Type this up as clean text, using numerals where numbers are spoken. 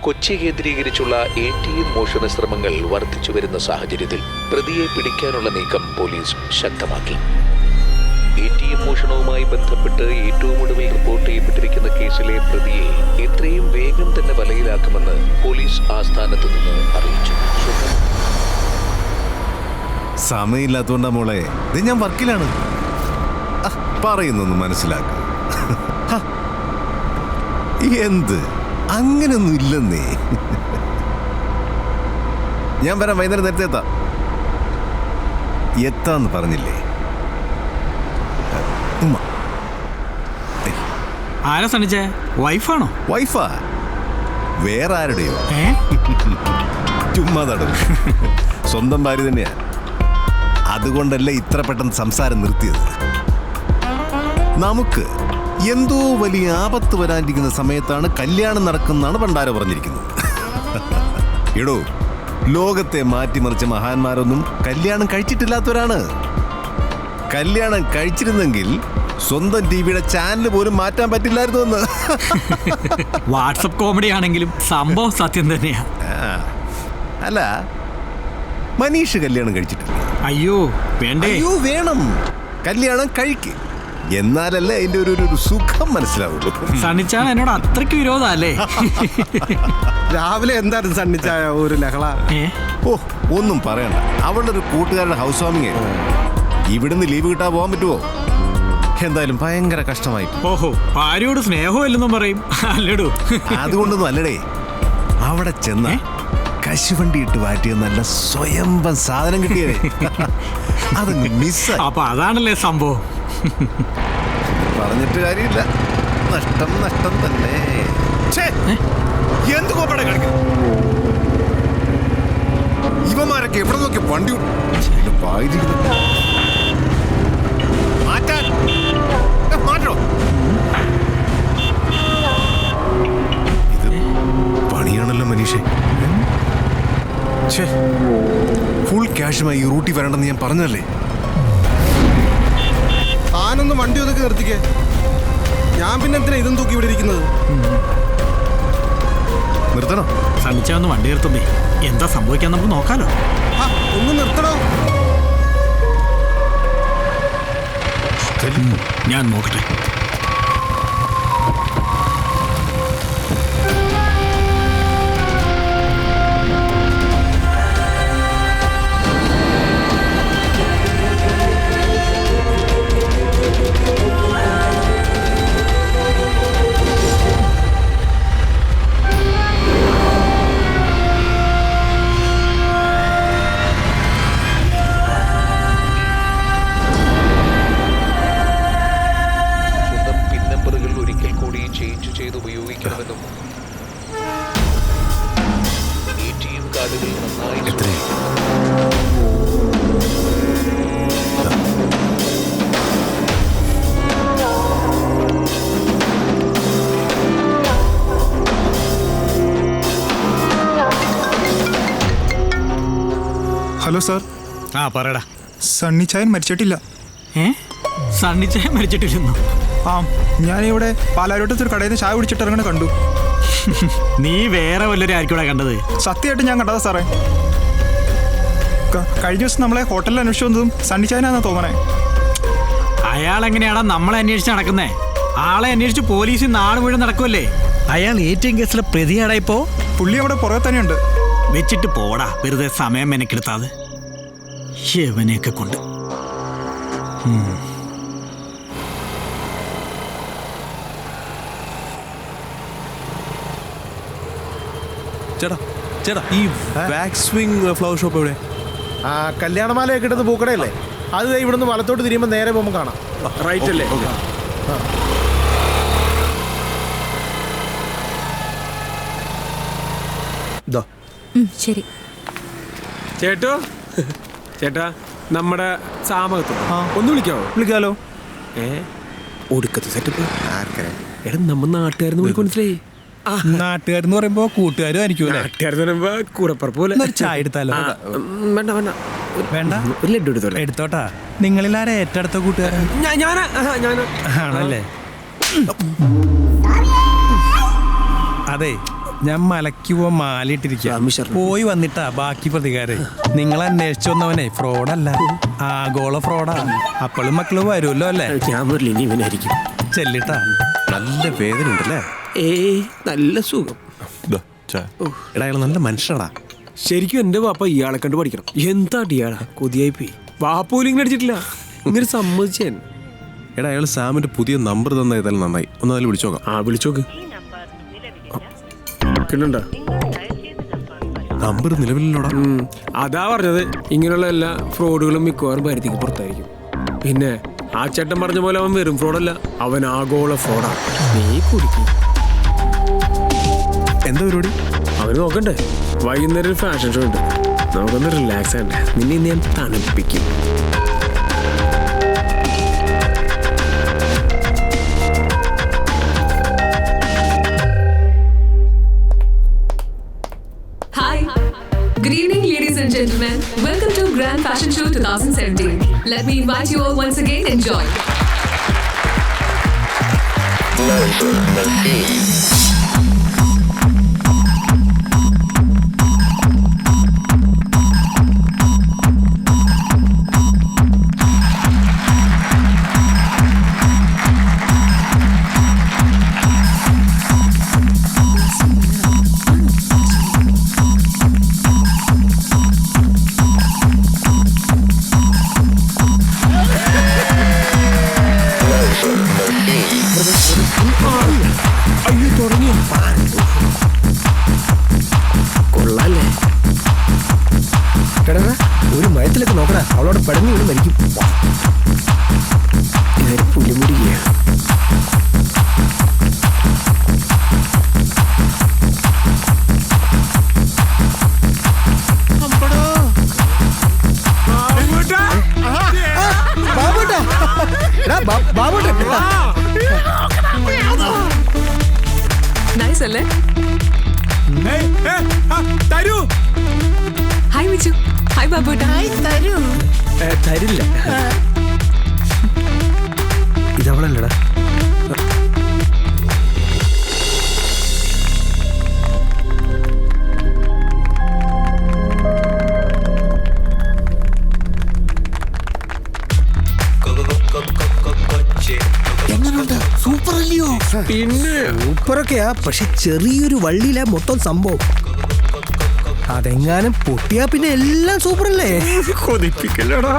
കൊച്ചി കേന്ദ്രീകരിച്ചുള്ള ATM മോഷണ ശ്രമങ്ങൾ വർദ്ധിച്ചു വരുന്ന സാഹചര്യത്തിൽ പ്രതിയെ പിടിക്കാനുള്ള നീക്കം പോലീസ് ശക്തമാക്കി. ATM മോഷണവുമായി ബന്ധപ്പെട്ട് ഏറ്റവും ഒടുവിൽ റിപ്പോർട്ട് ചെയ്യപ്പെട്ടിരിക്കുന്ന കേസിലെ പ്രതിയെ എത്രയും വേഗം തന്നെ വലയിലാക്കുമെന്ന് പോലീസ് ആസ്ഥാനത്ത് നിന്ന് അറിയിച്ചു. സമയമില്ലാത്തോണ്ടാ മോളെ, ഇത് ഞാൻ വർക്കിലാണ്. പറയുന്നൊന്ന് മനസ്സിലാക്ക. എന്ത് അങ്ങനൊന്നും ഇല്ലെന്നേ. ഞാൻ വരാം, വൈകുന്നേരം നേരത്തെ എത്താന്ന് പറഞ്ഞില്ലേ. ആരാ സണിച്ചേ? വൈഫാണോ? വൈഫാ? വേറെ ആരുടെയോ? ചുമ്മാ തടു. സ്വന്തം ഭാര്യ തന്നെയാ. അതുകൊണ്ടല്ലേ ഇത്ര പെട്ടെന്ന് സംസാരം നിർത്തിയത്. നമുക്ക് എന്തോ വലിയ ആപത്ത് വരാനിരിക്കുന്ന സമയത്താണ് കല്യാണം നടക്കുന്നതാണ് പണ്ടാരോ പറഞ്ഞിരിക്കുന്നത്. എടോ, ലോകത്തെ മാറ്റിമറിച്ച മഹാന്മാരൊന്നും കല്യാണം കഴിച്ചിട്ടില്ലാത്തവരാണ്. കല്യാണം കഴിച്ചിരുന്നെങ്കിൽ സ്വന്തം ടിവിയുടെ ചാനൽ പോലും മാറ്റാൻ പറ്റില്ലായിരുന്നു എന്ന്. വാട്സപ്പ് കോമഡി ആണെങ്കിലും സംഭവം സത്യം തന്നെയാ. അല്ല, മനീഷ് കല്യാണം കഴിച്ചിട്ടില്ല. അയ്യോ വേണ്ടേ? അയ്യോ വേണം, കല്യാണം കഴിക്ക്. എന്നാലല്ലേ അതിന്റെ ഒരു സുഖം മനസ്സിലാവുള്ളൂ. സണ്ണിച്ചാൻ എന്നോട് അത്രയ്ക്ക് വിരോധല്ലേ? രാവിലെ എന്തായിരുന്നു സണ്ണിച്ചായ ഒരു ലഹള? ഓ, ഒന്നും പറയണ്ട. അവളുടെ ഒരു കൂട്ടുകാരുടെ ഹൗസ് വാമിങ്. ഇവിടുന്ന് ലീവ് കിട്ടാൻ പോകാൻ പറ്റുമോ? എന്തായാലും ഭയങ്കര കഷ്ടമായി. ഓഹോ, ഭാര്യയോട് സ്നേഹമില്ലെന്നും പറയും അല്ലടൂ. അതുകൊണ്ടൊന്നും അല്ലടേ, അവിടെ ചെന്ന കശുവണ്ടി ഇട്ട് വാറ്റിയ നല്ല സ്വയംഭം സാധനം കിട്ടിയേ. അതങ്ങ് മിസ്സായി. അപ്പൊ അതാണല്ലേ സംഭവം. പറഞ്ഞിട്ട് കാര്യമില്ല, നഷ്ടം നഷ്ടം തന്നെ. എന്ത് കോപ്പട കളിക്കുന്നു ഇവന്മാരൊക്കെ? എവിടെ നോക്കി വണ്ടി മാറ്റോ? ഇത് പണിയാണല്ലോ മനീഷേ. ഫുൾ ക്യാഷുമായി ഈ റൂട്ടിൽ വരണ്ടെന്ന് ഞാൻ പറഞ്ഞല്ലേ. താനൊന്ന് വണ്ടി ഒതുക്കി നിർത്തിക്കേ. ഞാൻ പിന്നെ എന്തിനാ ഇതും തൂക്കി ഇവിടെ ഇരിക്കുന്നത്? നിർത്തണോ? സണ്ണിച്ചാ ഒന്ന് വണ്ടി നിർത്തുന്നേ. എന്താ സംഭവിക്കാൻ നമുക്ക് നോക്കാലോ. ഒന്ന് നിർത്തണോ? ഞാൻ നോക്കട്ടെ. ഉപയോഗിക്കണമെന്നും ATM കാർഡുകൾ നന്നായി ഹലോ സാർ. പറയടാ. സണ്ണിച്ചായൻ മരിച്ചിട്ടില്ല. സണ്ണിച്ചായൻ മരിച്ചിട്ടില്ലെന്നോ? ഞാനിവിടെ പാലാരോട്ടത്തൊരു കടയിൽ നിന്ന് ചായ കുടിച്ചിട്ട് ഇറങ്ങണ കണ്ടു. നീ വേറെ വല്ലവരും ആയിരിക്കും കണ്ടത്? സത്യമായിട്ട് ഞാൻ കണ്ടതാ സാറേ. കഴിഞ്ഞ ദിവസം നമ്മളെ ഹോട്ടലിൽ അന്വേഷിച്ചു വന്നതും സണ്ണിച്ചായനാന്നാ തോന്നണേ. അയാൾ എങ്ങനെയാടാ നമ്മളെ അന്വേഷിച്ച് നടക്കുന്നേ? ആളെ അന്വേഷിച്ച് പോലീസ് നാട് മുഴുവൻ നടക്കുമല്ലേ. അയാൾ ATM കേസിലെ പ്രതിയാടാ ഇപ്പോ. പുള്ളി അവിടെ പുറകെ തന്നെയുണ്ട്. വെച്ചിട്ട് പോടാ, വെറുതെ സമയം മെനക്കെടുത്താതെ. ഇവനെയൊക്കെ കൊണ്ട് ചേട്ടാ ചേട്ടാ, ഈ വാക്സ് സ്വിംഗ് ഫ്ലവർ ഷോപ്പ് എവിടെ? കല്യാണമാലയൊക്കെ ഇടുന്ന പൂക്കടയല്ലേ? അത് ഇവിടുന്ന് വലത്തോട്ട് തിരിയുമ്പോൾ നേരെ പോകുമ്പോൾ കാണാം. റൈറ്റ് അല്ലേ? ശരി ചേട്ടോ. ചേട്ടാ, നമ്മുടെ സാമകത്ത് ഒന്ന് വിളിക്കാവോ? വിളിക്കാലോ. ഒടുക്കത്തെ സെറ്റപ്പ്. എടാ, നമ്മ നാട്ടുകാരെന്ന് വിളിക്ക് മനസ്സിലായി. നാട്ടുകാരെന്ന് പറയുമ്പോ കൂട്ടുകാരും ആയിരിക്കും. നാട്ടുകാരെന്ന് പറയുമ്പോ കൂടപ്പുറപ്പ് പോലെ. ചായ എടുത്താലോ? വേണ്ട വേണ്ട വേണ്ട, ഒരു ലഡ്ഡു എടുത്തോട്ടെ. എടുത്തോട്ടാ. നിങ്ങളിൽ ആരാ ഏറ്റെടുത്ത കൂട്ടുകാരൻ? ഞാനാ. ആണല്ലേ? അതെ, ഞാൻ മലയ്ക്ക് പോവാൻ മാലയിട്ടിരിക്കുക രാമേശ്വരം. പോയി വന്നിട്ടാ ബാക്കി പ്രതികാരം. നിങ്ങൾ അന്വേഷിച്ചു വന്നവനെ ഫ്രോഡല്ല, ആഗോള ഫ്രോഡാ. അപ്പോഴും മക്കള് വരുമല്ലോ അല്ലേ? ഞാൻ വരില്ല, ഇനി ഇവനായിരിക്കും. ചെല്ലിട്ടാ. നല്ല വേദന ഉണ്ടല്ലേ? ഏയ് നല്ല സുഖം. ദാ, ചായ. എടാ അയാൾ നല്ല മനുഷ്യടാ. ശരിക്കും എന്റെ വാപ്പ ഇയാളെ കണ്ട് പഠിക്കണം. എന്താ ഇയാളാ കൊതിയായി പോയി. വാപ്പ പോലും ഇങ്ങനെ അടിച്ചിട്ടില്ല. ഇങ്ങനെ സമ്മതിച്ചേൻ. എടാ അയാൾ സാമിന്റെ പുതിയ നമ്പർ തന്ന ഏതായാലും നന്നായി. ഒന്ന് അതിൽ വിളിച്ചു നോക്കാം. ആ വിളിച്ചോക്ക്. കിട്ടണ്ട. നമ്പർ നിലവിലോടാ. അതാ പറഞ്ഞത്, ഇങ്ങനെയുള്ള എല്ലാ ഫ്രോഡുകളും മിക്കവാറും പരിധിക്ക് പുറത്തായിരിക്കും. പിന്നെ ആ ചേട്ടൻ പറഞ്ഞ പോലെ അവൻ വെറും ഫ്രോഡല്ല, അവൻ ആഗോള ഫ്രോഡാണ്. നീ കുടിക്കും. എന്താ പരിപാടി? അവന് നോക്കണ്ടേ, വൈകുന്നേരം ഒരു ഫാഷൻ ഷോ ഉണ്ട്. നമുക്കൊന്ന് റിലാക്സ് ആകണ്ടേ. നിന്നെ ഇന്ന് ഞാൻ തണുപ്പിക്കും. Hi. Good evening, ladies and gentlemen. Welcome to Grand Fashion Show 2017. Let me invite you all once again. Enjoy. അയ്യോ തുടങ്ങിയോ? കൊള്ളാല്ലേ? കിടന്ന ഒരു മയത്തിലേക്ക് നോക്കണ, അവളോട് പടങ്ങി വീണ് മരിക്കും. പുലിമുടിയ Nice, അല്ലേ? Hi, Michu. Hi, Babuta. തരില്ല. ഇതവളല്ലടാ. പിന്നെ സൂപ്പറൊക്കെയാ, പക്ഷെ ചെറിയൊരു വള്ളിയില മൊത്തം സംഭവം. അതെങ്ങാനും പൊട്ടിയാ പിന്നെ എല്ലാം സൂപ്പറല്ലേ? കൊതിപ്പിക്കല്ലടാ.